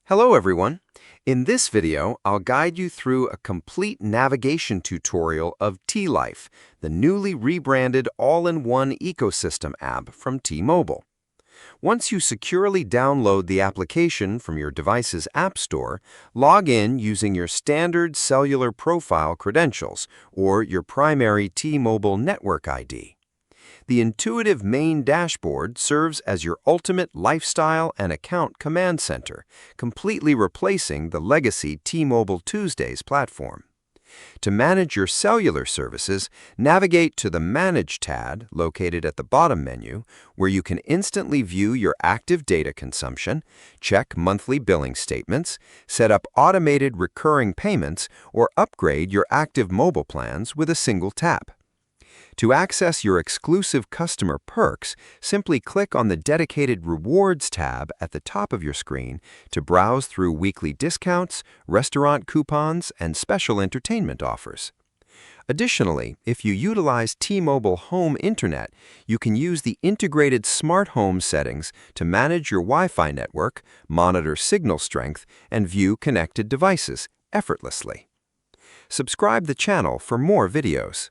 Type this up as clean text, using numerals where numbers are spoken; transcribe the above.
Hello everyone. In this video, I'll guide you through a complete navigation tutorial of T-Life, the newly rebranded all-in-one ecosystem app from T-Mobile. Once you securely download the application from your device's App Store, log in using your standard cellular profile credentials or your primary T-Mobile network ID. The intuitive main dashboard serves as your ultimate lifestyle and account command center, completely replacing the legacy T-Mobile Tuesdays platform. To manage your cellular services, navigate to the Manage tab located at the bottom menu, where you can instantly view your active data consumption, check monthly billing statements, set up automated recurring payments, or upgrade your active mobile plans with a single tap. To access your exclusive customer perks, simply click on the dedicated Rewards tab at the top of your screen to browse through weekly discounts, restaurant coupons, and special entertainment offers. Additionally, if you utilize T-Mobile Home Internet, you can use the integrated Smart Home settings to manage your Wi-Fi network, monitor signal strength, and view connected devices effortlessly. Subscribe the channel for more videos.